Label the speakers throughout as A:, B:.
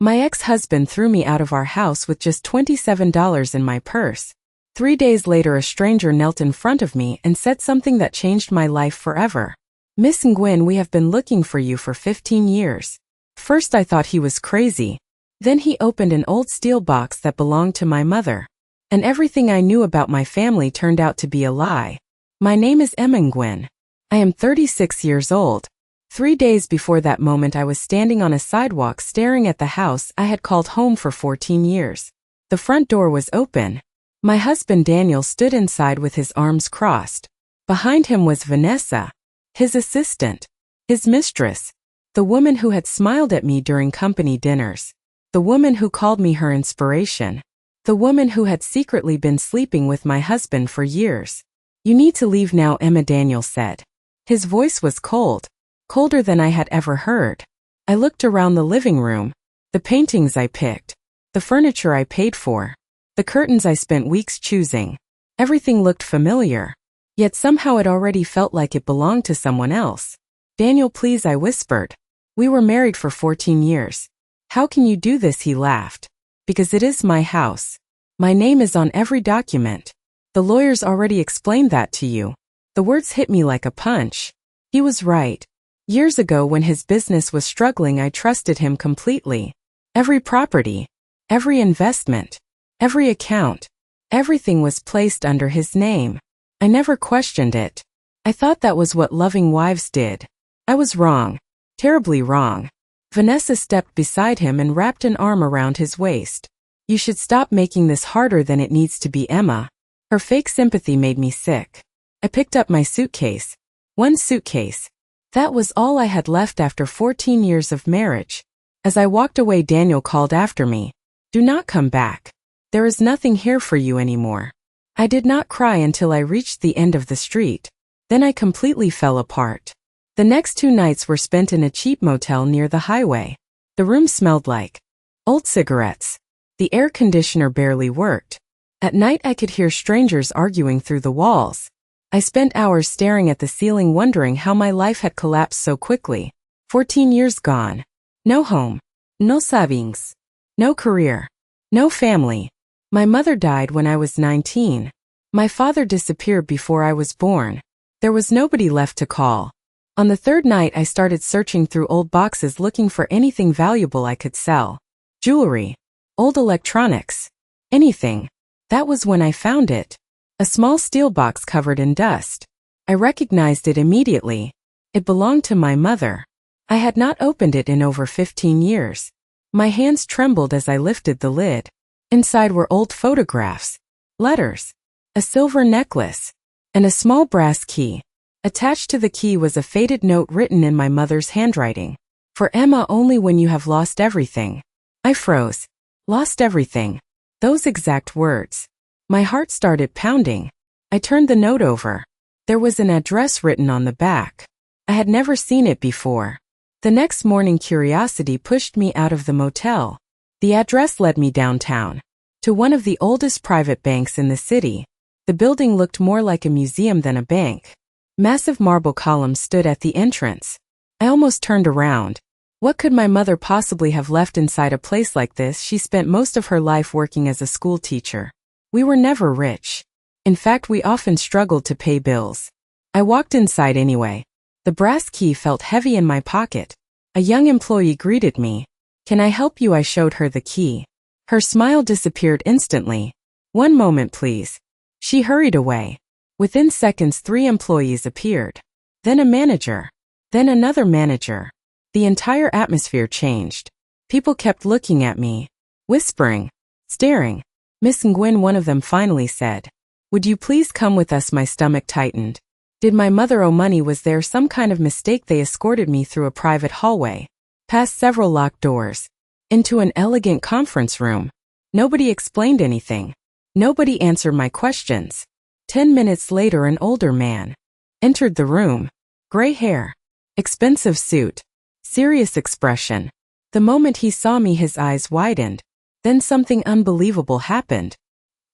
A: My ex-husband threw me out of our house with just $27 in my purse. 3 days later, a stranger knelt in front of me and said something that changed my life forever. Miss Nguyen, we have been looking for you for 15 years. First I thought he was crazy. Then he opened an old steel box that belonged to my mother. And everything I knew about my family turned out to be a lie. My name is Nguyen. I am 36 years old. 3 days before that moment, I was standing on a sidewalk staring at the house I had called home for 14 years. The front door was open. My husband Daniel stood inside with his arms crossed. Behind him was Vanessa, his assistant, his mistress, the woman who had smiled at me during company dinners, the woman who called me her inspiration, the woman who had secretly been sleeping with my husband for years. You need to leave now, Emma, Daniel said. His voice was cold, colder than I had ever heard. I looked around the living room, the paintings I picked, the furniture I paid for, the curtains I spent weeks choosing. Everything looked familiar, yet somehow it already felt like it belonged to someone else. Daniel, please, I whispered. We were married for 14 years. How can you do this? He laughed. Because it is my house. My name is on every document. The lawyers already explained that to you. The words hit me like a punch. He was right. Years ago, when his business was struggling, I trusted him completely. Every property, every investment, every account, everything was placed under his name. I never questioned it. I thought that was what loving wives did. I was wrong. Terribly wrong. Vanessa stepped beside him and wrapped an arm around his waist. You should stop making this harder than it needs to be, Emma. Her fake sympathy made me sick. I picked up my suitcase. One suitcase. That was all I had left after 14 years of marriage. As I walked away, Daniel called after me. Do not come back. There is nothing here for you anymore. I did not cry until I reached the end of the street. Then I completely fell apart. The next 2 nights were spent in a cheap motel near the highway. The room smelled like old cigarettes. The air conditioner barely worked. At night I could hear strangers arguing through the walls. I spent hours staring at the ceiling, wondering how my life had collapsed so quickly. 14 years gone. No home. No savings. No career. No family. My mother died when I was 19. My father disappeared before I was born. There was nobody left to call. On the 3rd night, I started searching through old boxes looking for anything valuable I could sell. Jewelry. Old electronics. Anything. That was when I found it. A small steel box covered in dust. I recognized it immediately. It belonged to my mother. I had not opened it in over 15 years. My hands trembled as I lifted the lid. Inside were old photographs, letters, a silver necklace, and a small brass key. Attached to the key was a faded note written in my mother's handwriting. For Emma, only when you have lost everything. I froze. Lost everything. Those exact words. My heart started pounding. I turned the note over. There was an address written on the back. I had never seen it before. The next morning, curiosity pushed me out of the motel. The address led me downtown, to one of the oldest private banks in the city. The building looked more like a museum than a bank. Massive marble columns stood at the entrance. I almost turned around. What could my mother possibly have left inside a place like this? She spent most of her life working as a school teacher. We were never rich. In fact, we often struggled to pay bills. I walked inside anyway. The brass key felt heavy in my pocket. A young employee greeted me. Can I help you? I showed her the key. Her smile disappeared instantly. One moment, please. She hurried away. Within seconds, 3 employees appeared. Then a manager. Then another manager. The entire atmosphere changed. People kept looking at me, whispering, staring. Miss Nguyen, one of them finally said. Would you please come with us? My stomach tightened. Did my mother owe money? Was there some kind of mistake? They escorted me through a private hallway, past several locked doors, into an elegant conference room. Nobody explained anything. Nobody answered my questions. 10 minutes later, an older man entered the room. Gray hair, expensive suit, serious expression. The moment he saw me, his eyes widened. Then something unbelievable happened.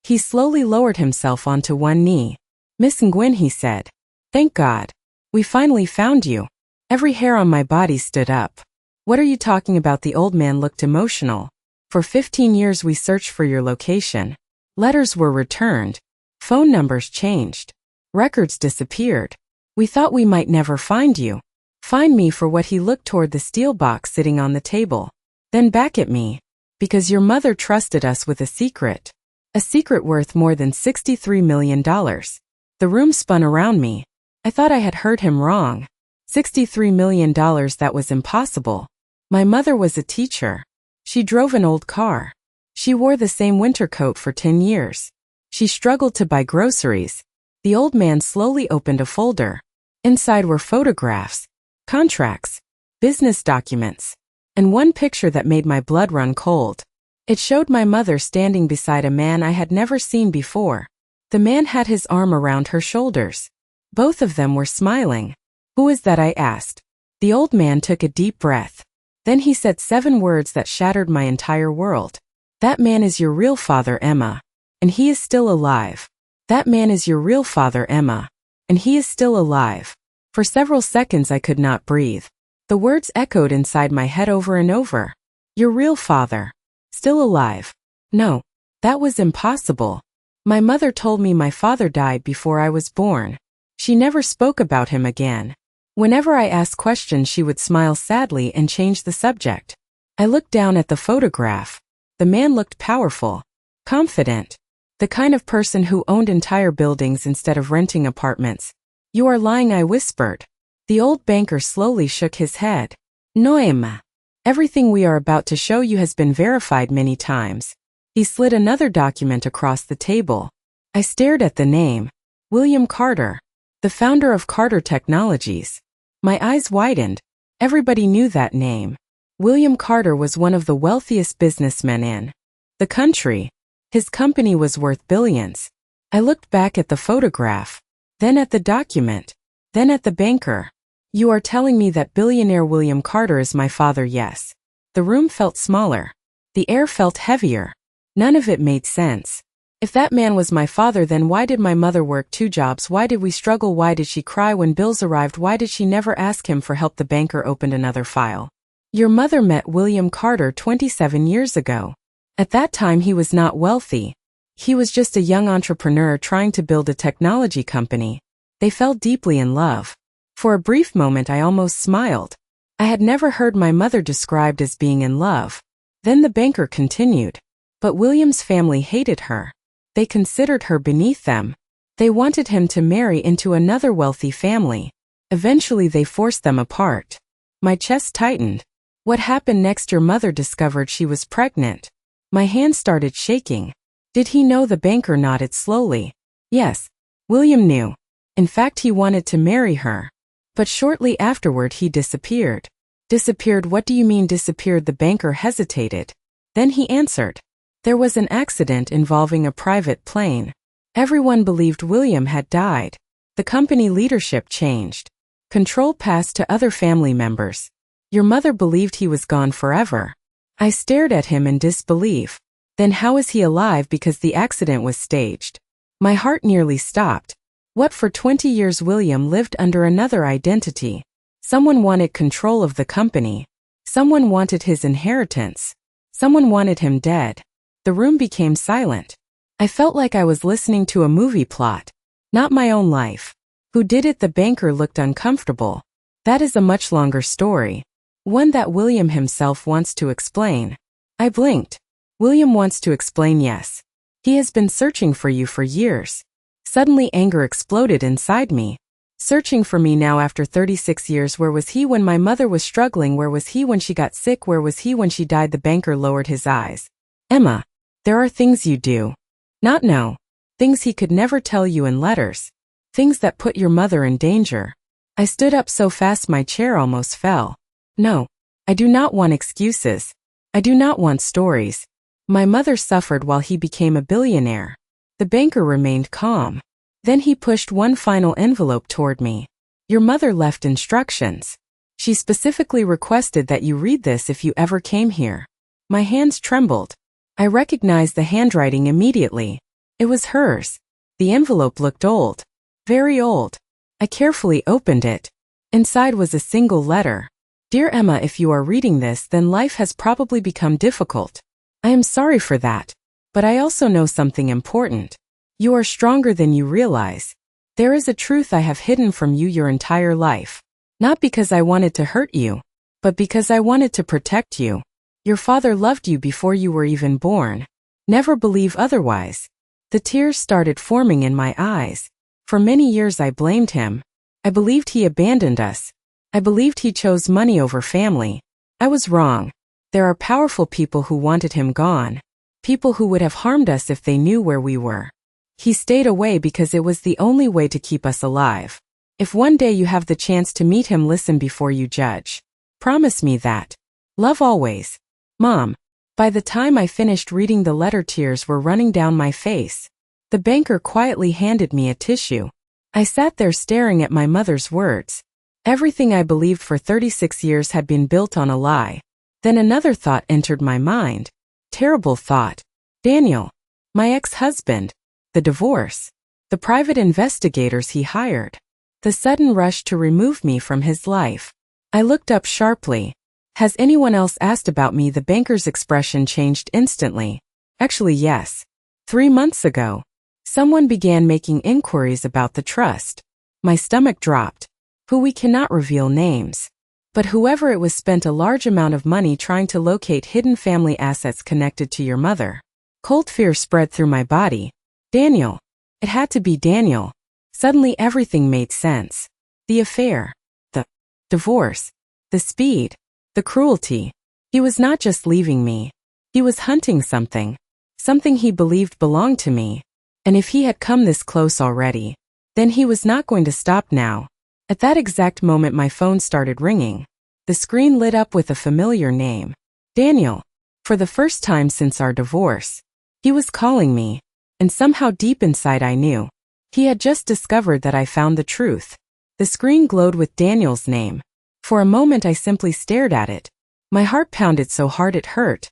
A: He slowly lowered himself onto one knee. Miss Nguyen, he said. Thank God. We finally found you. Every hair on my body stood up. What are you talking about? The old man looked emotional. For 15 years we searched for your location. Letters were returned. Phone numbers changed. Records disappeared. We thought we might never find you. Find me for what? He looked toward the steel box sitting on the table. Then back at me. Because your mother trusted us with a secret. A secret worth more than $63 million. The room spun around me. I thought I had heard him wrong. $63 million, that was impossible. My mother was a teacher. She drove an old car. She wore the same winter coat for 10 years. She struggled to buy groceries. The old man slowly opened a folder. Inside were photographs, contracts, business documents, and one picture that made my blood run cold. It showed my mother standing beside a man I had never seen before. The man had his arm around her shoulders. Both of them were smiling. Who is that? I asked. The old man took a deep breath. Then he said 7 words that shattered my entire world. That man is your real father, Emma. And he is still alive. That man is your real father, Emma. And he is still alive. For several seconds I could not breathe. The words echoed inside my head over and over. Your real father. Still alive. No. That was impossible. My mother told me my father died before I was born. She never spoke about him again. Whenever I asked questions she would smile sadly and change the subject. I looked down at the photograph. The man looked powerful. Confident. The kind of person who owned entire buildings instead of renting apartments. You are lying, I whispered. The old banker slowly shook his head. No, Emma. Everything we are about to show you has been verified many times. He slid another document across the table. I stared at the name. William Carter. The founder of Carter Technologies. My eyes widened. Everybody knew that name. William Carter was one of the wealthiest businessmen in the country. His company was worth billions. I looked back at the photograph, then at the document, then at the banker. You are telling me that billionaire William Carter is my father? Yes. The room felt smaller. The air felt heavier. None of it made sense. If that man was my father, then why did my mother work 2 jobs? Why did we struggle? Why did she cry when bills arrived? Why did she never ask him for help? The banker opened another file. Your mother met William Carter 27 years ago. At that time he was not wealthy. He was just a young entrepreneur trying to build a technology company. They fell deeply in love. For a brief moment I almost smiled. I had never heard my mother described as being in love. Then the banker continued. But William's family hated her. They considered her beneath them. They wanted him to marry into another wealthy family. Eventually they forced them apart. My chest tightened. What happened next? Your mother discovered she was pregnant. My hand started shaking. Did he know? The banker nodded slowly. Yes, William knew. In fact, he wanted to marry her. But shortly afterward he disappeared. Disappeared? What do you mean disappeared? The banker hesitated. Then he answered. There was an accident involving a private plane. Everyone believed William had died. The company leadership changed. Control passed to other family members. Your mother believed he was gone forever. I stared at him in disbelief. Then how is he alive? Because the accident was staged. My heart nearly stopped. What? For 20 years William lived under another identity. Someone wanted control of the company. Someone wanted his inheritance. Someone wanted him dead. The room became silent. I felt like I was listening to a movie plot, not my own life. Who did it? The banker looked uncomfortable. That is a much longer story. One that William himself wants to explain. I blinked. William wants to explain? Yes. He has been searching for you for years. Suddenly anger exploded inside me. Searching for me now after 36 years. Where was he when my mother was struggling? Where was he when she got sick? Where was he when she died? The banker lowered his eyes. Emma, there are things you do not know. Things he could never tell you in letters. Things that put your mother in danger. I stood up so fast my chair almost fell. No, I do not want excuses. I do not want stories. My mother suffered while he became a billionaire. The banker remained calm. Then he pushed one final envelope toward me. Your mother left instructions. She specifically requested that you read this if you ever came here. My hands trembled. I recognized the handwriting immediately. It was hers. The envelope looked old. Very old. I carefully opened it. Inside was a single letter. Dear Emma, if you are reading this, then life has probably become difficult. I am sorry for that. But I also know something important. You are stronger than you realize. There is a truth I have hidden from you your entire life. Not because I wanted to hurt you, but because I wanted to protect you. Your father loved you before you were even born. Never believe otherwise. The tears started forming in my eyes. For many years I blamed him. I believed he abandoned us. I believed he chose money over family. I was wrong. There are powerful people who wanted him gone. People who would have harmed us if they knew where we were. He stayed away because it was the only way to keep us alive. If one day you have the chance to meet him, listen before you judge. Promise me that. Love always. Mom. By the time I finished reading the letter, tears were running down my face. The banker quietly handed me a tissue. I sat there staring at my mother's words. Everything I believed for 36 years had been built on a lie. Then another thought entered my mind. Terrible thought. Daniel. My ex-husband. The divorce. The private investigators he hired. The sudden rush to remove me from his life. I looked up sharply. Has anyone else asked about me? The banker's expression changed instantly. Actually, yes. 3 months ago. Someone began making inquiries about the trust. My stomach dropped. Who? We cannot reveal names. But whoever it was spent a large amount of money trying to locate hidden family assets connected to your mother. Cold fear spread through my body. Daniel. It had to be Daniel. Suddenly everything made sense. The affair. The divorce. The speed. The cruelty. He was not just leaving me. He was hunting something. Something he believed belonged to me. And if he had come this close already, then he was not going to stop now. At that exact moment my phone started ringing. The screen lit up with a familiar name. Daniel. For the first time since our divorce. He was calling me. And somehow deep inside I knew. He had just discovered that I found the truth. The screen glowed with Daniel's name. For a moment I simply stared at it. My heart pounded so hard it hurt.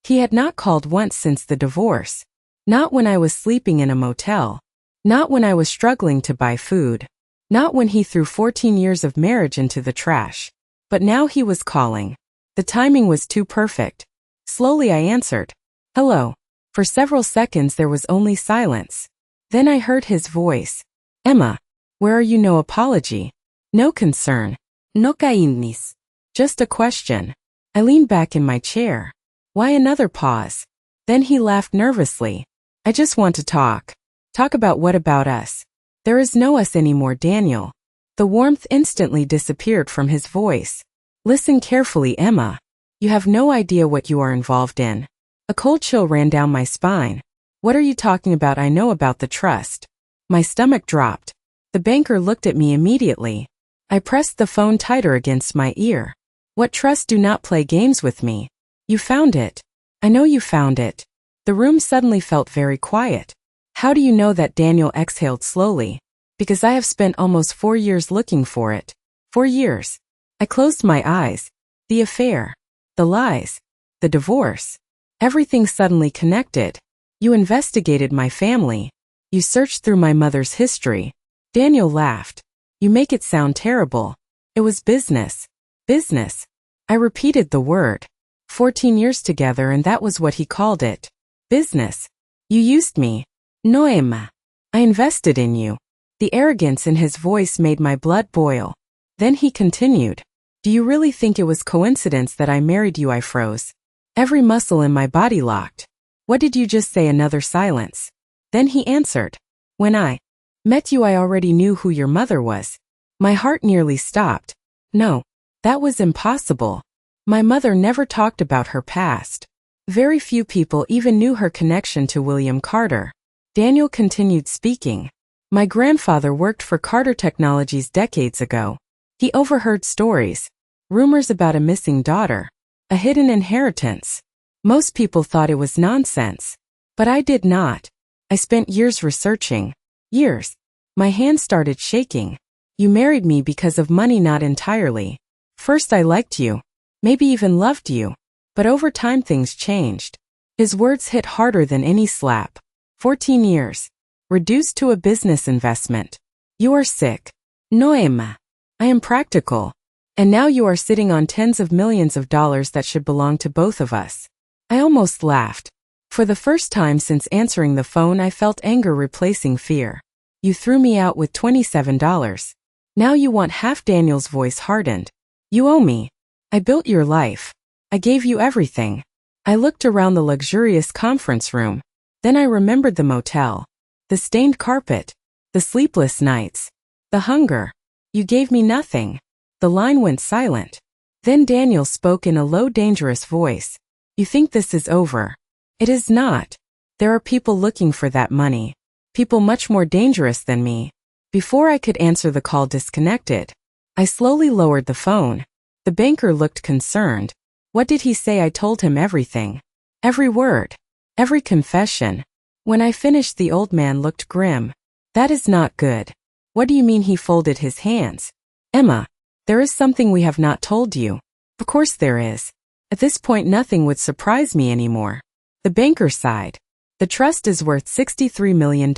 A: He had not called once since the divorce. Not when I was sleeping in a motel. Not when I was struggling to buy food. Not when he threw 14 years of marriage into the trash. But now he was calling. The timing was too perfect. Slowly I answered. Hello. For several seconds there was only silence. Then I heard his voice. Emma. Where are you? No apology. No concern. No kindness. Just a question. I leaned back in my chair. Why? Another pause. Then he laughed nervously. I just want to talk. Talk about what? About us? There is no us anymore, Daniel. The warmth instantly disappeared from his voice. Listen carefully, Emma. You have no idea what you are involved in. A cold chill ran down my spine. What are you talking about? I know about the trust. My stomach dropped. The banker looked at me immediately. I pressed the phone tighter against my ear. What trust? Do not play games with me. You found it. I know you found it. The room suddenly felt very quiet. How do you know that? Daniel exhaled slowly. Because I have spent almost 4 years looking for it. 4 years. I closed my eyes. The affair. The lies. The divorce. Everything suddenly connected. You investigated my family. You searched through my mother's history. Daniel laughed. You make it sound terrible. It was business. Business. I repeated the word. 14 years together, and that was what he called it. Business. You used me. No, Emma. I invested in you. The arrogance in his voice made my blood boil. Then he continued. Do you really think it was coincidence that I married you? I froze. Every muscle in my body locked. What did you just say? Another silence. Then he answered. When I met you, I already knew who your mother was. My heart nearly stopped. No, that was impossible. My mother never talked about her past. Very few people even knew her connection to William Carter. Daniel continued speaking. My grandfather worked for Carter Technologies decades ago. He overheard stories, rumors about a missing daughter, a hidden inheritance. Most people thought it was nonsense. But I did not. I spent years researching. Years. My hands started shaking. You married me because of money, not entirely. First I liked you. Maybe even loved you. But over time things changed. His words hit harder than any slap. 14 years. Reduced to a business investment. You are sick. No, Emma. I am practical. And now you are sitting on tens of millions of dollars that should belong to both of us. I almost laughed. For the first time since answering the phone, I felt anger replacing fear. You threw me out with $27. Now you want half. Daniel's voice hardened. You owe me. I built your life. I gave you everything. I looked around the luxurious conference room. Then I remembered the motel. The stained carpet. The sleepless nights. The hunger. You gave me nothing. The line went silent. Then Daniel spoke in a low, dangerous voice. You think this is over? It is not. There are people looking for that money. People much more dangerous than me. Before I could answer, the call disconnected. I slowly lowered the phone. The banker looked concerned. What did he say? I told him everything. Every word. Every confession. When I finished, the old man looked grim. That is not good. What do you mean? He folded his hands. Emma, there is something we have not told you. Of course there is. At this point, nothing would surprise me anymore. The banker sighed. The trust is worth $63 million.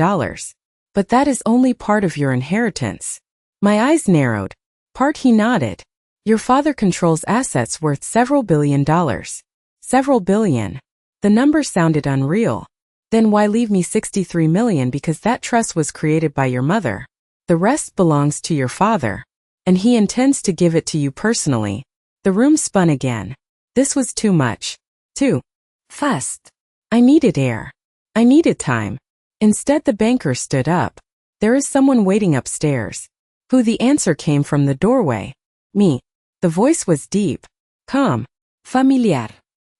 A: But that is only part of your inheritance. My eyes narrowed. Part. He nodded. Your father controls assets worth several $billion. Several billion. The number sounded unreal. Then why leave me $63 million? Because that trust was created by your mother. The rest belongs to your father. And he intends to give it to you personally. The room spun again. This was too much. Too fast. I needed air. I needed time. Instead, the banker stood up. There is someone waiting upstairs. Who? The answer came from the doorway. Me. The voice was deep, calm, familiar.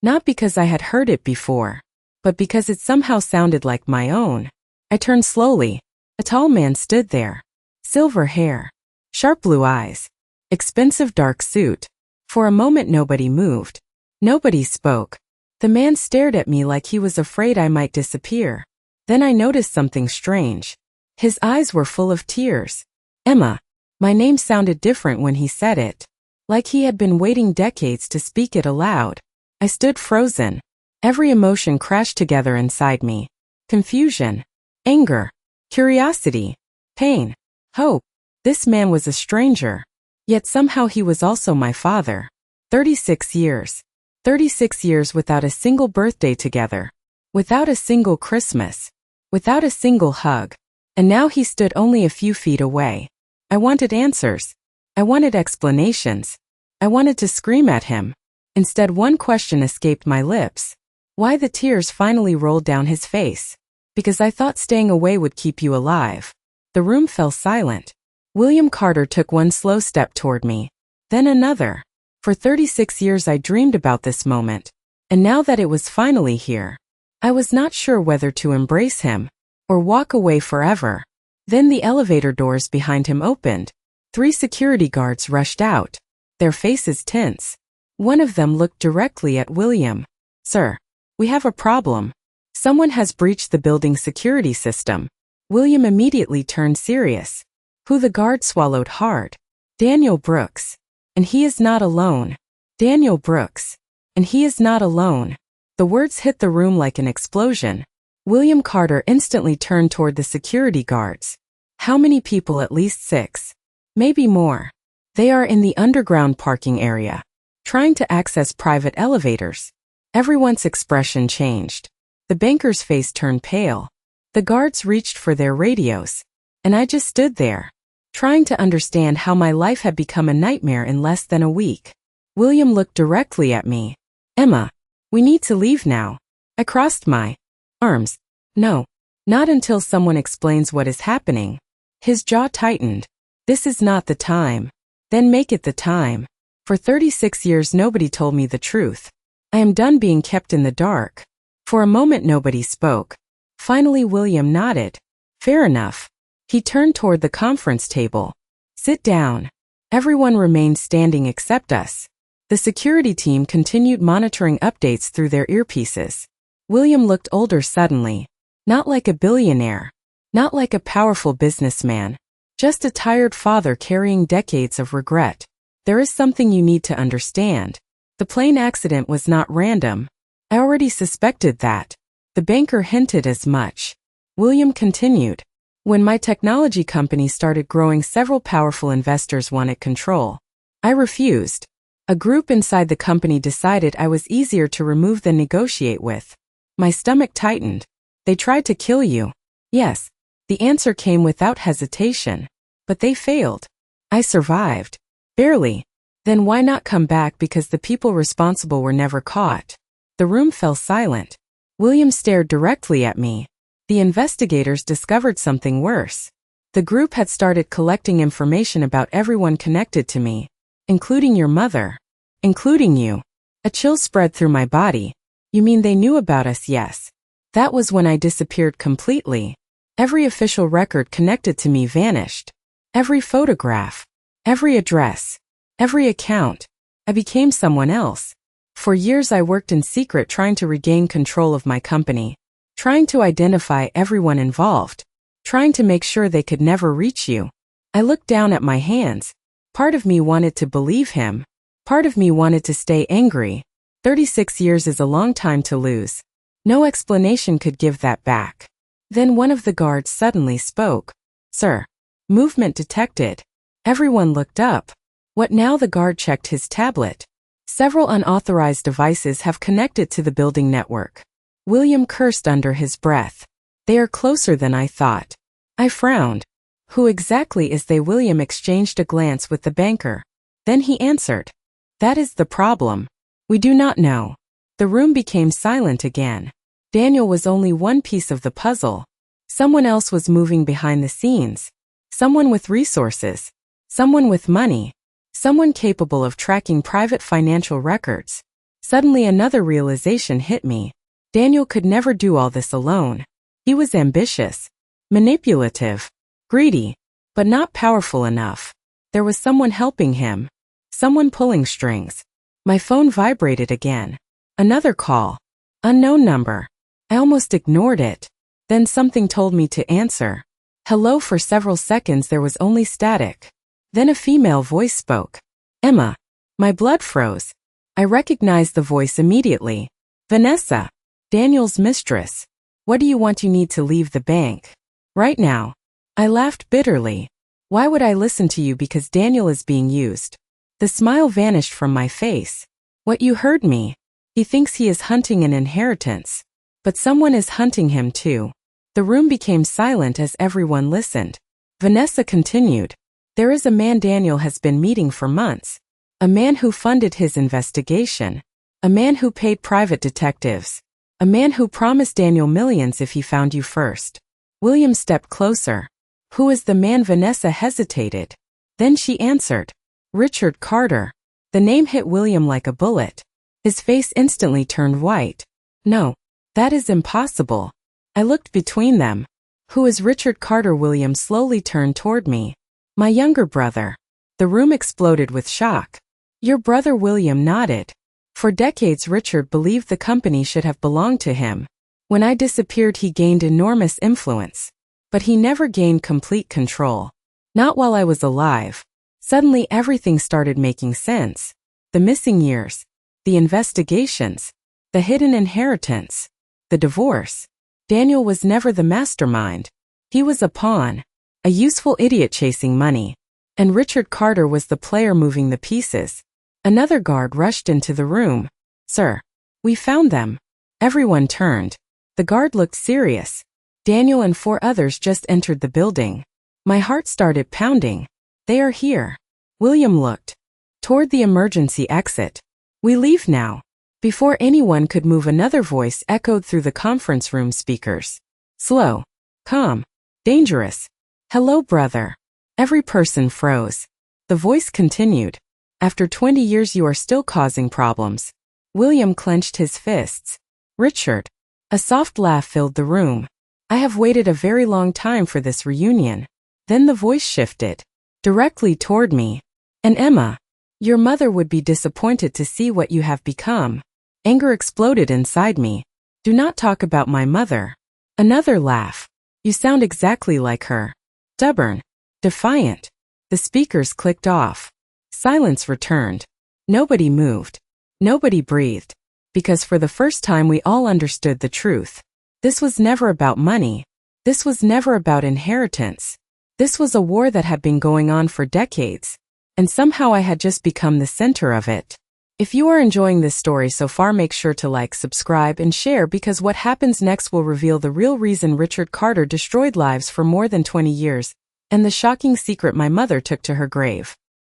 A: Not because I had heard it before, but because it somehow sounded like my own. I turned slowly. A tall man stood there. Silver hair. Sharp blue eyes. Expensive dark suit. For a moment nobody moved. Nobody spoke. The man stared at me like he was afraid I might disappear. Then I noticed something strange. His eyes were full of tears. Emma. My name sounded different when he said it. Like he had been waiting decades to speak it aloud. I stood frozen. Every emotion crashed together inside me. Confusion. Anger. Curiosity. Pain. Hope. This man was a stranger. Yet somehow he was also my father. 36 years. 36 years without a single birthday together. Without a single Christmas. Without a single hug. And now he stood only a few feet away. I wanted answers. I wanted explanations. I wanted to scream at him. Instead, one question escaped my lips. Why? The tears finally rolled down his face. Because I thought staying away would keep you alive. The room fell silent. William Carter took one slow step toward me. Then another. For 36 years I dreamed about this moment. And now that it was finally here, I was not sure whether to embrace him or walk away forever. Then the elevator doors behind him opened. 3 security guards rushed out, their faces tense. One of them looked directly at William. Sir, we have a problem. Someone has breached the building security system. William immediately turned serious. Who? The guard swallowed hard. Daniel Brooks. And he is not alone. Daniel Brooks. And he is not alone. The words hit the room like an explosion. William Carter instantly turned toward the security guards. How many people? At least 6. Maybe more. They are in the underground parking area, trying to access private elevators. Everyone's expression changed. The banker's face turned pale. The guards reached for their radios. And I just stood there, trying to understand how my life had become a nightmare in less than a week. William looked directly at me. Emma, we need to leave now. I crossed my arms. No, not until someone explains what is happening. His jaw tightened. This is not the time. Then make it the time. For 36 years nobody told me the truth. I am done being kept in the dark. For a moment nobody spoke. Finally William nodded. Fair enough. He turned toward the conference table. Sit down. Everyone remained standing except us. The security team continued monitoring updates through their earpieces. William looked older suddenly. Not like a billionaire. Not like a powerful businessman. Just a tired father carrying decades of regret. There is something you need to understand. The plane accident was not random. I already suspected that. The banker hinted as much. William continued. When my technology company started growing, several powerful investors wanted control. I refused. A group inside the company decided I was easier to remove than negotiate with. My stomach tightened. They tried to kill you. Yes. The answer came without hesitation. But they failed. I survived. Barely. Then why not come back? Because the people responsible were never caught. The room fell silent. William stared directly at me. The investigators discovered something worse. The group had started collecting information about everyone connected to me, including your mother. Including you. A chill spread through my body. You mean they knew about us? Yes. That was when I disappeared completely. Every official record connected to me vanished. Every photograph. Every address. Every account. I became someone else. For years I worked in secret trying to regain control of my company. Trying to identify everyone involved. Trying to make sure they could never reach you. I looked down at my hands. Part of me wanted to believe him. Part of me wanted to stay angry. 36 years is a long time to lose. No explanation could give that back. Then one of the guards suddenly spoke. Sir. Movement detected. Everyone looked up. What now? The guard checked his tablet. Several unauthorized devices have connected to the building network. William cursed under his breath. They are closer than I thought. I frowned. Who exactly is they? William exchanged a glance with the banker. Then he answered. That is the problem. We do not know. The room became silent again. Daniel was only one piece of the puzzle. Someone else was moving behind the scenes. Someone with resources. Someone with money. Someone capable of tracking private financial records. Suddenly another realization hit me. Daniel could never do all this alone. He was ambitious, manipulative, greedy, but not powerful enough. There was someone helping him. Someone pulling strings. My phone vibrated again. Another call. Unknown number. I almost ignored it. Then something told me to answer. Hello. For several seconds there was only static. Then a female voice spoke. Emma. My blood froze. I recognized the voice immediately. Vanessa. Daniel's mistress. What do you want? You need to leave the bank. Right now. I laughed bitterly. Why would I listen to you? Because Daniel is being used. The smile vanished from my face. What, you heard me? He thinks he is hunting an inheritance. But someone is hunting him too. The room became silent as everyone listened. Vanessa continued. There is a man Daniel has been meeting for months. A man who funded his investigation. A man who paid private detectives. A man who promised Daniel millions if he found you first. William stepped closer. Who is the man? Vanessa hesitated. Then she answered. Richard Carter. The name hit William like a bullet. His face instantly turned white. No. That is impossible. I looked between them. Who is Richard Carter? William slowly turned toward me. My younger brother. The room exploded with shock. Your brother? William nodded. For decades Richard believed the company should have belonged to him. When I disappeared he gained enormous influence. But he never gained complete control. Not while I was alive. Suddenly everything started making sense. The missing years. The investigations. The hidden inheritance. The divorce. Daniel was never the mastermind. He was a pawn. A useful idiot chasing money. And Richard Carter was the player moving the pieces. Another guard rushed into the room. Sir. We found them. Everyone turned. The guard looked serious. Daniel and 4 others just entered the building. My heart started pounding. They are here. William looked toward the emergency exit. We leave now. Before anyone could move, another voice echoed through the conference room speakers. Slow. Calm. Dangerous. Hello, brother. Every person froze. The voice continued. After 20 years you are still causing problems. William clenched his fists. Richard. A soft laugh filled the room. I have waited a very long time for this reunion. Then the voice shifted. Directly toward me. And Emma. Your mother would be disappointed to see what you have become. Anger exploded inside me. Do not talk about my mother. Another laugh. You sound exactly like her. Stubborn. Defiant. The speakers clicked off. Silence returned. Nobody moved. Nobody breathed. Because for the first time we all understood the truth. This was never about money. This was never about inheritance. This was a war that had been going on for decades. and somehow I had just become the center of it. If you are enjoying this story so far, make sure to like, subscribe, and share, because what happens next will reveal the real reason Richard Carter destroyed lives for more than 20 years, and the shocking secret my mother took to her grave.